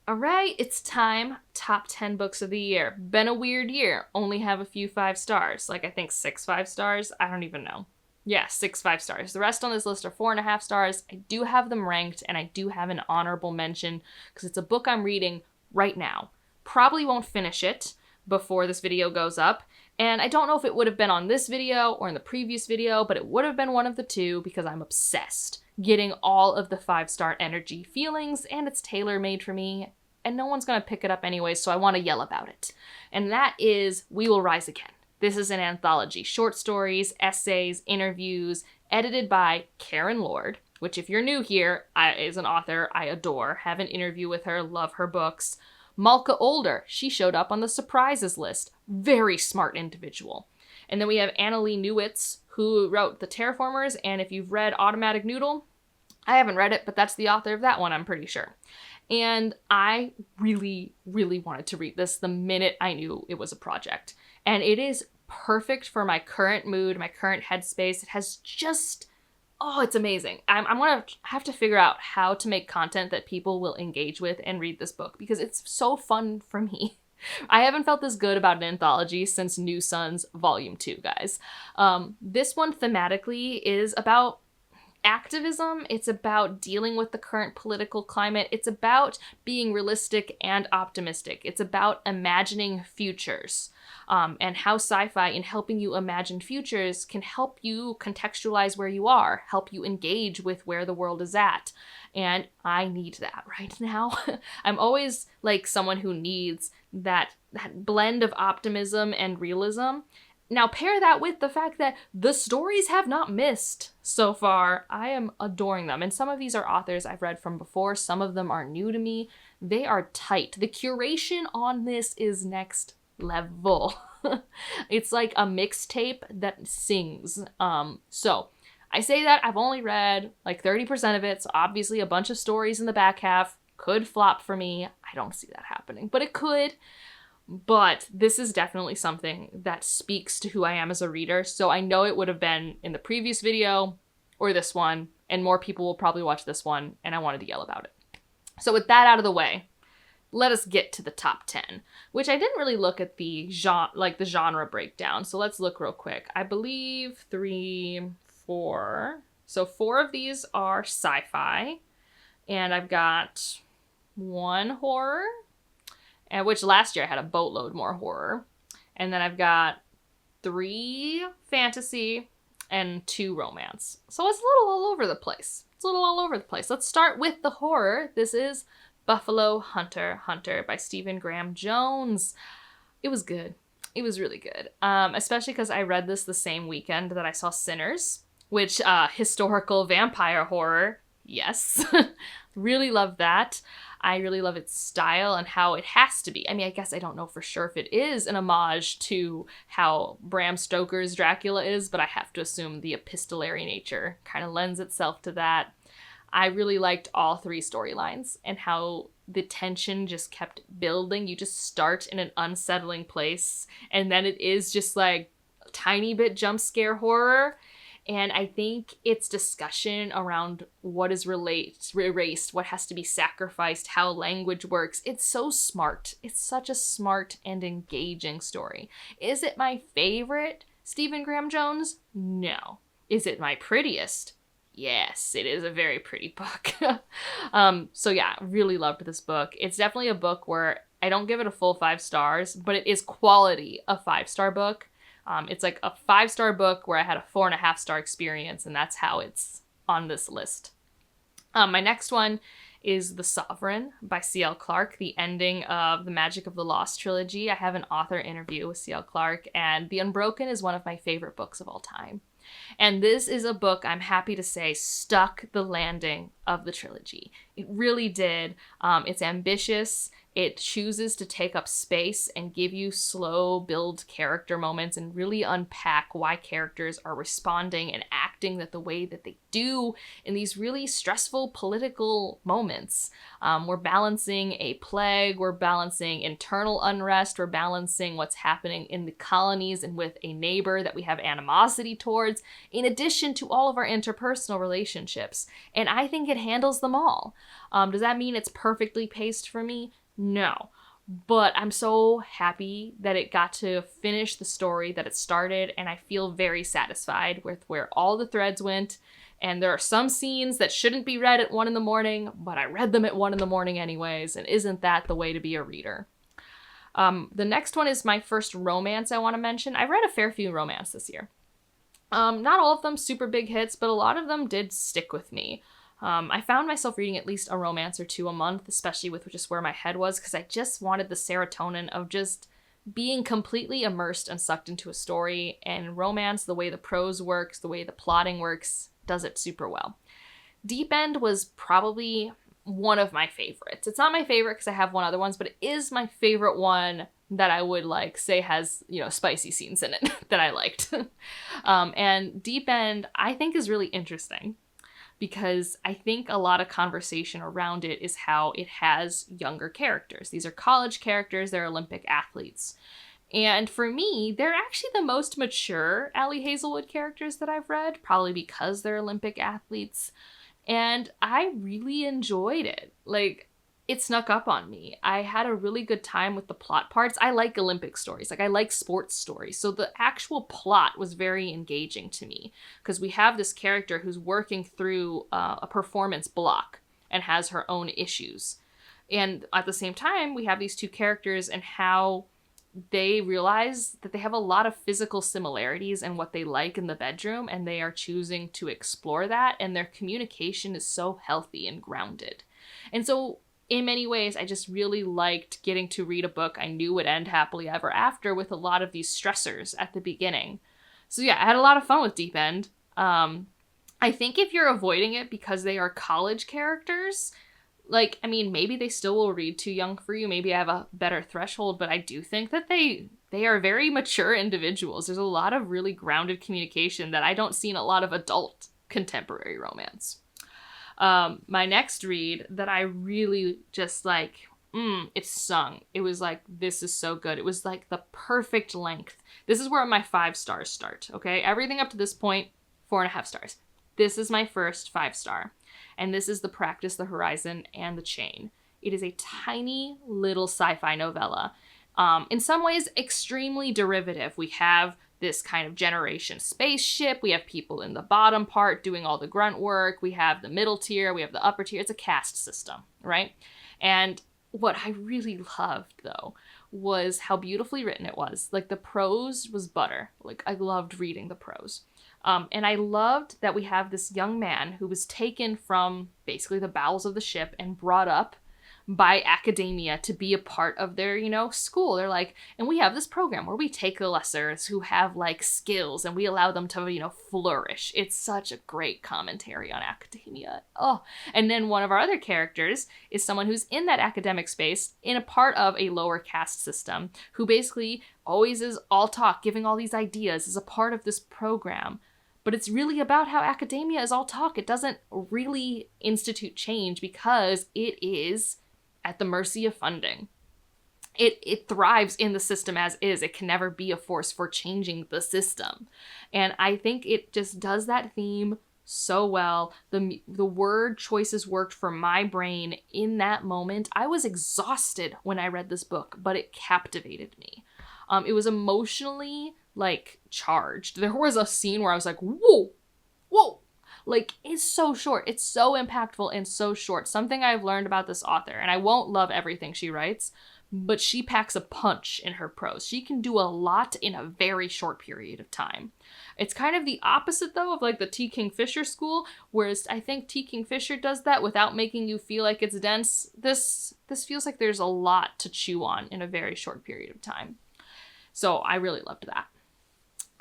All right, it's time. Top 10 books of the year. Been a weird year. Only have a few 5 stars. Like, I think 6 5 stars. I don't even know. Yeah, 6 5 stars. The rest on this list are 4.5 stars. I do have them ranked, and I do have an honorable mention because it's a book I'm reading right now. Probably won't finish it before this video goes up. And I don't know if it would have been on this video or in the previous video, but it would have been one of the two because I'm obsessed. Getting all of the 5-star energy feelings, and it's tailor-made for me, and no one's gonna pick it up anyway, so I want to yell about it. And that is We Will Rise Again. This is an anthology. Short stories, essays, interviews, edited by Karen Lord, which if you're new here, is an author I adore. Have an interview with her, love her books. Malka Older, she showed up on the surprises list. Very smart individual. And then we have Annalee Newitz, who wrote The Terraformers, and if you've read Automatic Noodle, I haven't read it, but that's the author of that one, I'm pretty sure. And I really, really wanted to read this the minute I knew it was a project. And it is perfect for my current mood, my current headspace. It has just, it's amazing. I'm gonna have to figure out how to make content that people will engage with and read this book, because it's so fun for me. I haven't felt this good about an anthology since New Sons Volume 2, guys. This one thematically is about activism. It's about dealing with the current political climate. It's about being realistic and optimistic. It's about imagining futures, and how sci-fi, in helping you imagine futures, can help you contextualize where you are, help you engage with where the world is at. And I need that right now. I'm always like someone who needs that blend of optimism and realism. Now pair that with the fact that the stories have not missed so far. I am adoring them. And some of these are authors I've read from before. Some of them are new to me. They are tight. The curation on this is next level. It's like a mixtape that sings. So I say that I've only read like 30% of it. So obviously a bunch of stories in the back half could flop for me. I don't see that happening, but it could. But this is definitely something that speaks to who I am as a reader. So I know it would have been in the previous video or this one, and more people will probably watch this one, and I wanted to yell about it. So with that out of the way, let us get to the top 10, which I didn't really look at the genre breakdown. So let's look real quick. I believe 3, 4. So 4 of these are sci-fi, and I've got 1 horror, and which last year I had a boatload more horror. And then I've got 3 fantasy and 2 romance. So it's a little all over the place. Let's start with the horror. This is Buffalo Hunter by Stephen Graham Jones. It was good. It was really good. Especially because I read this the same weekend that I saw Sinners, which historical vampire horror. Yes. Really love that. I really love its style and how it has to be. I mean, I guess I don't know for sure if it is an homage to how Bram Stoker's Dracula is, but I have to assume the epistolary nature kind of lends itself to that. I really liked all 3 storylines and how the tension just kept building. You just start in an unsettling place, and then it is just like a tiny bit jump scare horror. And I think its discussion around what is erased, what has to be sacrificed, how language works, it's so smart. It's such a smart and engaging story. Is it my favorite Stephen Graham Jones? No. Is it my prettiest? Yes, it is a very pretty book. So yeah, really loved this book. It's definitely a book where I don't give it a full 5 stars, but it is quality a 5-star book. It's like a 5-star book where I had a 4.5-star experience, and that's how it's on this list. My next one is The Sovereign by C.L. Clarke, the ending of the Magic of the Lost trilogy. I have an author interview with C.L. Clarke, and The Unbroken is one of my favorite books of all time. And this is a book, I'm happy to say, stuck the landing of the trilogy. It really did. It's ambitious. It chooses to take up space and give you slow build character moments and really unpack why characters are responding and acting acting that the way that they do in these really stressful political moments. We're balancing a plague, we're balancing internal unrest, we're balancing what's happening in the colonies and with a neighbor that we have animosity towards, in addition to all of our interpersonal relationships. And I think it handles them all. Does that mean it's perfectly paced for me? No. But I'm so happy that it got to finish the story that it started, and I feel very satisfied with where all the threads went. And there are some scenes that shouldn't be read at 1 a.m, but I read them at 1 a.m. anyways, and isn't that the way to be a reader? The next one is my first romance I want to mention. I've read a fair few romance this year. Not all of them super big hits, but a lot of them did stick with me. I found myself reading at least a romance or two a month, especially with just where my head was, because I just wanted the serotonin of just being completely immersed and sucked into a story. And romance, the way the prose works, the way the plotting works, does it super well. Deep End was probably one of my favorites. It's not my favorite because I have one other ones, but it is my favorite one that I would say has, spicy scenes in it that I liked. And Deep End, I think, is really interesting, because I think a lot of conversation around it is how it has younger characters. These are college characters, they're Olympic athletes. And for me, they're actually the most mature Allie Hazelwood characters that I've read, probably because they're Olympic athletes. And I really enjoyed it. It snuck up on me. I had a really good time with the plot parts. I like Olympic stories. I like sports stories. So the actual plot was very engaging to me, because we have this character who's working through a performance block and has her own issues. And at the same time, we have these two characters and how they realize that they have a lot of physical similarities in what they like in the bedroom, and they are choosing to explore that. And their communication is so healthy and grounded. And so in many ways, I just really liked getting to read a book I knew would end happily ever after, with a lot of these stressors at the beginning. So yeah, I had a lot of fun with Deep End. I think if you're avoiding it because they are college characters, maybe they still will read too young for you. Maybe I have a better threshold, but I do think that they are very mature individuals. There's a lot of really grounded communication that I don't see in a lot of adult contemporary romance. My next read that I really just it sung. It was this is so good. It was the perfect length. This is where my 5 stars start, okay? Everything up to this point, 4.5 stars. This is my first 5-star. And this is The Practice, The Horizon, and The Chain. It is a tiny little sci-fi novella. In some ways, extremely derivative. We have this kind of generation spaceship. We have people in the bottom part doing all the grunt work. We have the middle tier. We have the upper tier. It's a caste system, right? And what I really loved, though, was how beautifully written it was. The prose was butter. I loved reading the prose. And I loved that we have this young man who was taken from basically the bowels of the ship and brought up by academia to be a part of their, school. They're and we have this program where we take the lessers who have skills and we allow them to, flourish. It's such a great commentary on academia. Oh, and then one of our other characters is someone who's in that academic space in a part of a lower caste system, who basically always is all talk, giving all these ideas, is a part of this program. But it's really about how academia is all talk. It doesn't really institute change because it is at the mercy of funding. It thrives in the system as is. It can never be a force for changing the system. And I think it just does that theme so well. The word choices worked for my brain in that moment. I was exhausted when I read this book, but it captivated me. It was emotionally charged. There was a scene where I was whoa. It's so short. It's so impactful and so short. Something I've learned about this author, and I won't love everything she writes, but she packs a punch in her prose. She can do a lot in a very short period of time. It's kind of the opposite, though, of the T. Kingfisher school, whereas I think T. Kingfisher does that without making you feel like it's dense. This feels like there's a lot to chew on in a very short period of time. So I really loved that.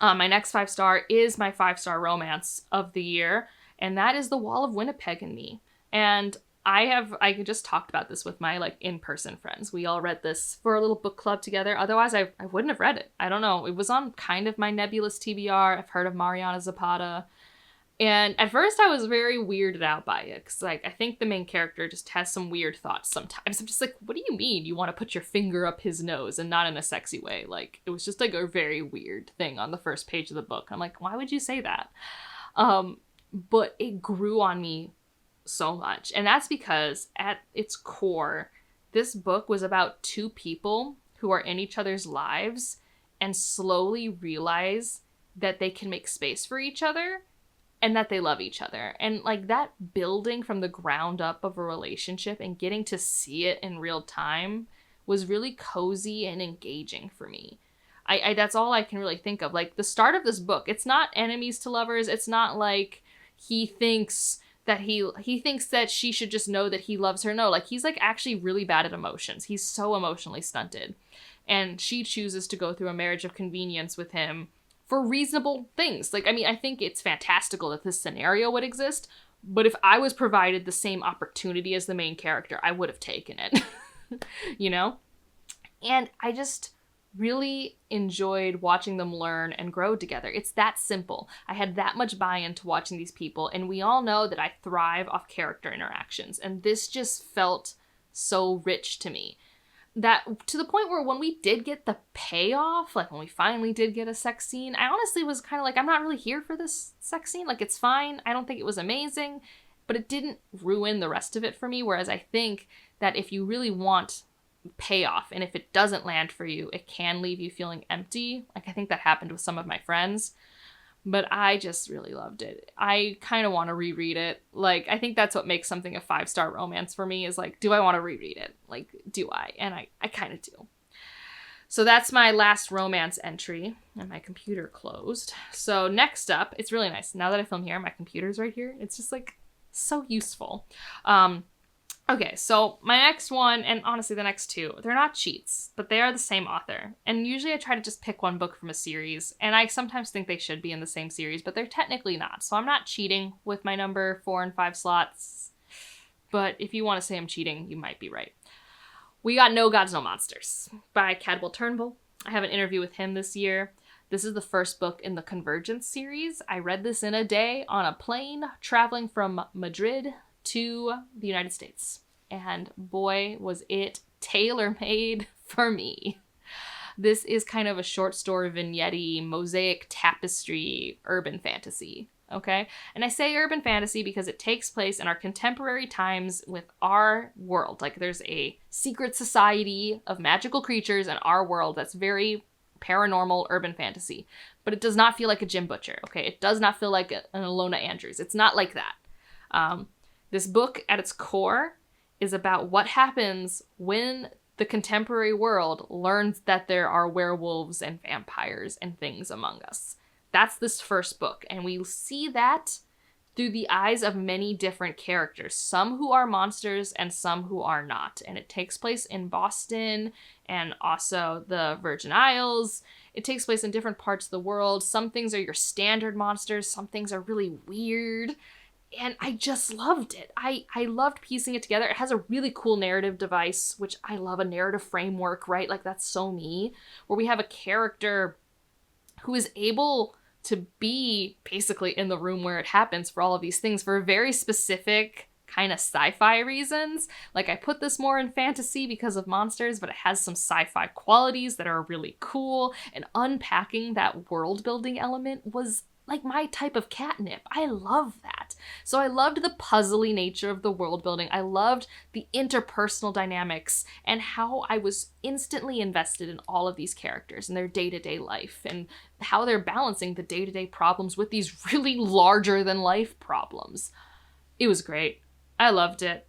My next 5-star is my 5-star romance of the year, and that is The Wall of Winnipeg and Me. And I just talked about this with my in-person friends. We all read this for a little book club together. Otherwise, I wouldn't have read it. I don't know. It was on kind of my nebulous TBR. I've heard of Mariana Zapata. And at first I was very weirded out by it, because like I think the main character just has some weird thoughts sometimes. I'm just like, what do you mean you want to put your finger up his nose, and not in a sexy way? Like, it was just like a very weird thing on the first page of the book. I'm like, why would you say that? But it grew on me so much. And that's because at its core, this book was about two people who are in each other's lives and slowly realize that they can make space for each other and that they love each other. And like that building from the ground up of a relationship and getting to see it in real time was really cozy and engaging for me. I that's all I can really think of. Like the start of this book, it's not enemies to lovers. It's not like he thinks that he thinks that she should just know that he loves her. No, like he's like actually really bad at emotions. He's so emotionally stunted. And she chooses to go through a marriage of convenience with him for reasonable things. Like, I mean, I think it's fantastical that this scenario would exist, but if I was provided the same opportunity as the main character, I would have taken it. You know? And I just really enjoyed watching them learn and grow together. It's that simple. I had that much buy-in to watching these people, and we all know that I thrive off character interactions, and this just felt so rich to me. That to the point where when we did get the payoff, like when we finally did get a sex scene, I honestly was kind of like, I'm not really here for this sex scene. Like, it's fine. I don't think it was amazing, but it didn't ruin the rest of it for me. Whereas I think that if you really want payoff, and if it doesn't land for you, it can leave you feeling empty. Like, I think that happened with some of my friends, but I just really loved it. I kind of want to reread it. Like, I think that's what makes something a 5-star romance for me, is like, do I want to reread it? Like, do I? And I kind of do. So that's my last romance entry, and my computer closed. So next up, it's really nice. Now that I film here, my computer's right here. It's just like so useful. Okay, so my next one, and honestly the next two, they're not cheats, but they are the same author. And usually I try to just pick one book from a series, and I sometimes think they should be in the same series, but they're technically not. So I'm not cheating with my number 4 and 5 slots, but if you want to say I'm cheating, you might be right. We got No Gods, No Monsters by Cadwell Turnbull. I have an interview with him this year. This is the first book in the Convergence series. I read this in a day on a plane traveling from Madrid to the United States. And boy, was it tailor-made for me. This is kind of a short story vignette, mosaic tapestry, urban fantasy, okay? And I say urban fantasy because it takes place in our contemporary times with our world. Like, there's a secret society of magical creatures in our world that's very paranormal urban fantasy. But it does not feel like a Jim Butcher, okay? It does not feel like an Alona Andrews. It's not like that. This book, at its core, is about what happens when the contemporary world learns that there are werewolves and vampires and things among us. That's this first book, and we see that through the eyes of many different characters, some who are monsters and some who are not. And it takes place in Boston and also the Virgin Isles. It takes place in different parts of the world. Some things are your standard monsters, some things are really weird. And I just loved it. I loved piecing it together. It has a really cool narrative device, which I love, a narrative framework, right? Like, that's so me. Where we have a character who is able to be basically in the room where it happens for all of these things for very specific kind of sci-fi reasons. Like, I put this more in fantasy because of monsters, but it has some sci-fi qualities that are really cool. And unpacking that world building element was like my type of catnip. I love that. So I loved the puzzly nature of the world building. I loved the interpersonal dynamics and how I was instantly invested in all of these characters and their day-to-day life and how they're balancing the day-to-day problems with these really larger than life problems. It was great. I loved it.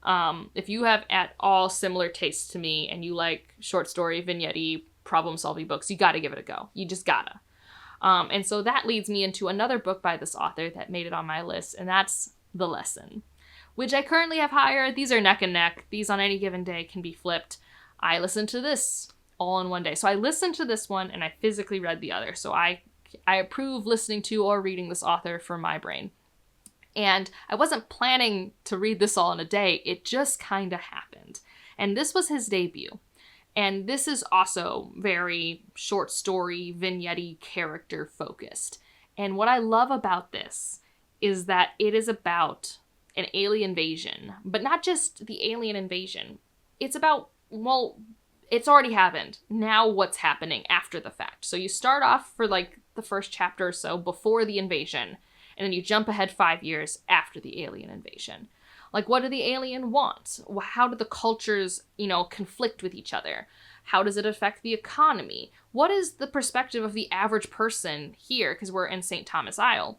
If you have at all similar tastes to me and you like short story, vignette, problem-solving books, you gotta give it a go. You just gotta. And so that leads me into another book by this author that made it on my list, and that's The Lesson, which I currently have higher. These are neck and neck. These on any given day can be flipped. I listened to this all in one day. So I listened to this one and I physically read the other. So I approve listening to or reading this author for my brain. And I wasn't planning to read this all in a day. It just kind of happened. And this was his debut. And this is also very short story, vignette, character focused. And what I love about this is that it is about an alien invasion, but not just the alien invasion. It's about, well, it's already happened. Now what's happening after the fact? So you start off for like the first chapter or so before the invasion, and then you jump ahead 5 years after the alien invasion. Like, what do the alien want? How do the cultures, conflict with each other? How does it affect the economy? What is the perspective of the average person here? Because we're in St. Thomas Isle.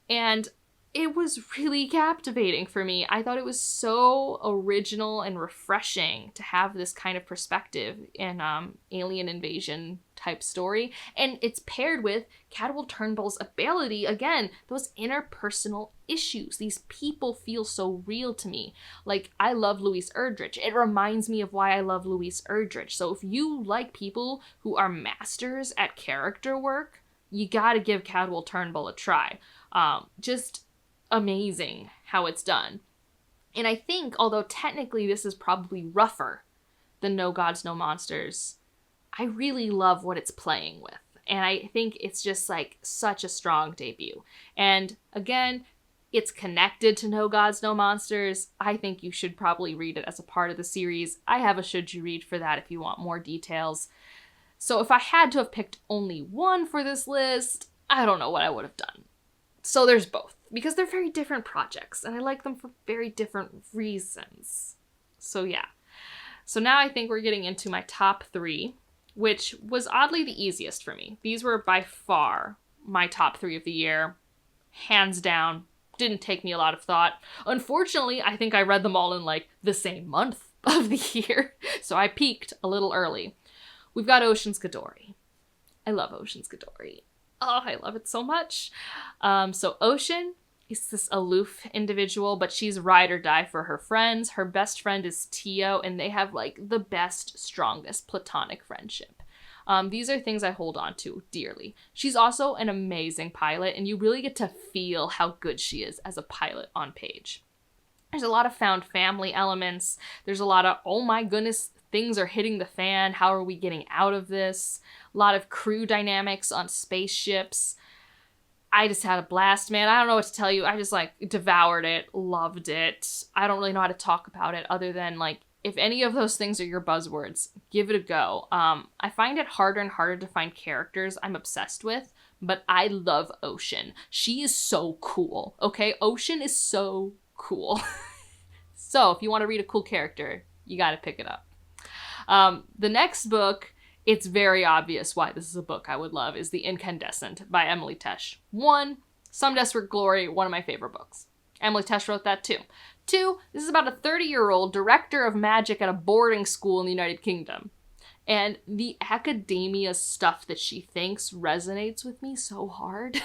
And it was really captivating for me. I thought it was so original and refreshing to have this kind of perspective in alien invasion type story. And it's paired with Cadwell Turnbull's ability, again, those interpersonal issues. These people feel so real to me. Like, I love Louise Erdrich. It reminds me of why I love Louise Erdrich. So if you like people who are masters at character work, you gotta give Cadwell Turnbull a try. Just amazing how it's done. And I think, although technically this is probably rougher than No Gods, No Monsters, I really love what it's playing with. And I think it's just like such a strong debut. And again, it's connected to No Gods, No Monsters. I think you should probably read it as a part of the series. I have a should you read for that if you want more details. So if I had to have picked only one for this list, I don't know what I would have done. So there's both, because they're very different projects, and I like them for very different reasons. So yeah. So now I think we're getting into my top 3, which was oddly the easiest for me. These were by far my top 3 of the year. Hands down. Didn't take me a lot of thought. Unfortunately, I think I read them all in like the same month of the year, so I peaked a little early. We've got Ocean's Gadori. I love Ocean's Gadori. Oh, I love it so much. So Ocean is this aloof individual, but she's ride or die for her friends. Her best friend is Tio, and they have like the best, strongest platonic friendship. These are things I hold on to dearly. She's also an amazing pilot, and you really get to feel how good she is as a pilot on page. There's a lot of found family elements. There's a lot of, oh my goodness, things are hitting the fan. How are we getting out of this? A lot of crew dynamics on spaceships. I just had a blast, man. I don't know what to tell you. I just devoured it, loved it. I don't really know how to talk about it other than if any of those things are your buzzwords, give it a go. I find it harder and harder to find characters I'm obsessed with, but I love Ocean. She is so cool, okay? Ocean is so cool. So if you want to read a cool character, you got to pick it up. The next book, it's very obvious why this is a book I would love, is The Incandescent by Emily Tesh. 1, Some Desperate Glory, one of my favorite books. Emily Tesh wrote that too. 2, this is about a 30-year-old director of magic at a boarding school in the United Kingdom. And the academia stuff that she thinks resonates with me so hard.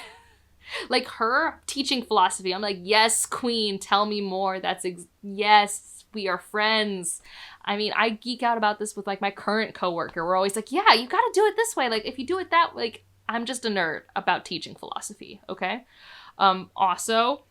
Like her teaching philosophy, I'm like, yes, queen, tell me more. Yes, we are friends. I mean, I geek out about this with my current coworker. We're always like, yeah, you gotta do it this way. If you do it that way, I'm just a nerd about teaching philosophy, okay? Also,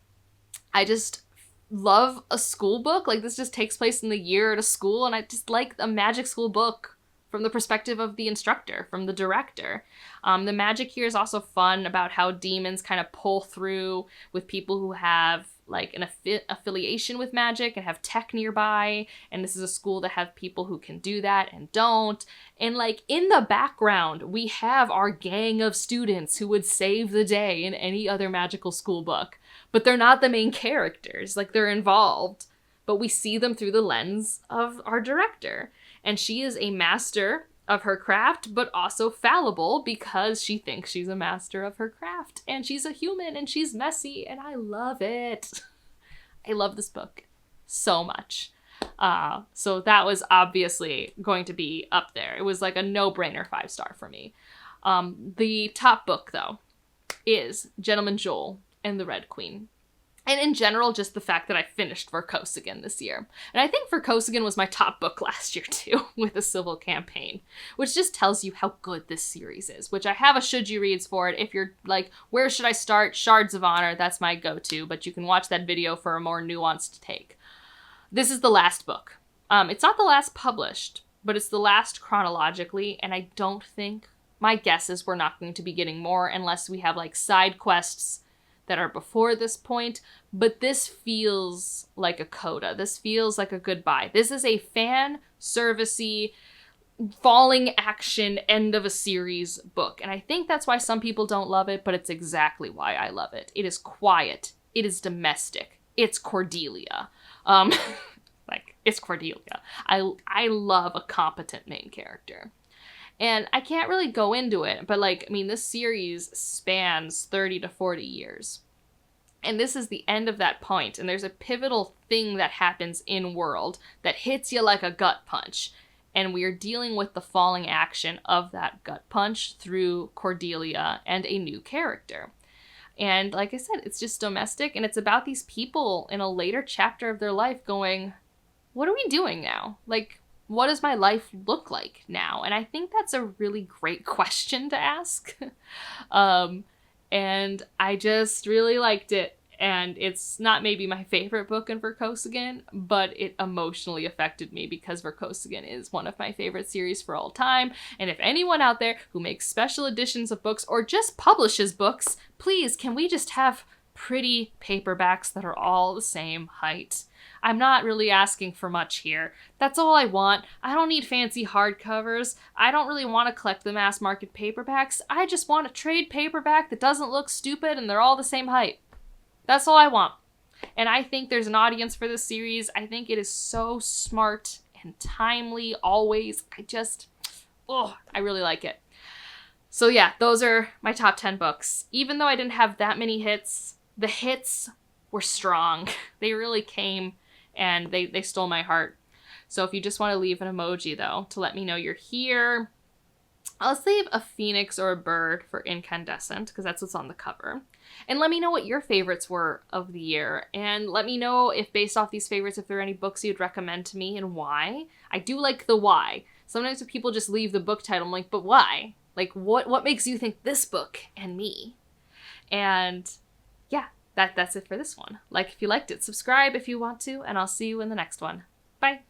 I just love a school book. This just takes place in the year at a school, and I just like a magic school book from the perspective of the instructor, from the director. The magic here is also fun about how demons kind of pull through with people who have an affiliation with magic and have tech nearby. And this is a school that have people who can do that and don't. And in the background, we have our gang of students who would save the day in any other magical school book. But they're not the main characters. They're involved, but we see them through the lens of our director. And she is a master of her craft, but also fallible because she thinks she's a master of her craft. And she's a human, and she's messy, and I love it. I love this book so much. So that was obviously going to be up there. It was a no-brainer 5-star for me. The top book, though, is Gentleman Joel and the Red Queen. And in general, just the fact that I finished Vorkosigan this year. And I think Vorkosigan was my top book last year, too, with a civil campaign. Which just tells you how good this series is. Which I have a should you reads for it. If you're where should I start? Shards of Honor, that's my go-to. But you can watch that video for a more nuanced take. This is the last book. It's not the last published, but it's the last chronologically. And I don't think, my guess is we're not going to be getting more unless we have side quests that are before this point, but this feels like a coda. This feels like a goodbye. This is a fan servicey, falling action end of a series book. And I think that's why some people don't love it, but it's exactly why I love it. It is quiet. It is domestic. It's Cordelia. It's Cordelia. I love a competent main character. And I can't really go into it, but this series spans 30 to 40 years. And this is the end of that point, and there's a pivotal thing that happens in world that hits you like a gut punch. And we are dealing with the falling action of that gut punch through Cordelia and a new character. And like I said, it's just domestic, and it's about these people in a later chapter of their life going, what are we doing now? What does my life look like now? And I think that's a really great question to ask. And I just really liked it. And it's not maybe my favorite book in Vorkosigan, but it emotionally affected me because Vorkosigan is one of my favorite series for all time. And if anyone out there who makes special editions of books or just publishes books, please, can we just have pretty paperbacks that are all the same height? I'm not really asking for much here. That's all I want. I don't need fancy hardcovers. I don't really want to collect the mass market paperbacks. I just want a trade paperback that doesn't look stupid and they're all the same height. That's all I want. And I think there's an audience for this series. I think it is so smart and timely always. I really like it. So yeah, those are my top 10 books. Even though I didn't have that many hits, the hits were strong. They really came and they stole my heart. So if you just want to leave an emoji though, to let me know you're here, I'll leave a phoenix or a bird for incandescent because that's what's on the cover. And let me know what your favorites were of the year. And let me know if based off these favorites, if there are any books you'd recommend to me and why. I do like the why. Sometimes if people just leave the book title, I'm like, but why? What makes you think this book and me? And yeah, that's it for this one. If you liked it, subscribe if you want to, and I'll see you in the next one. Bye.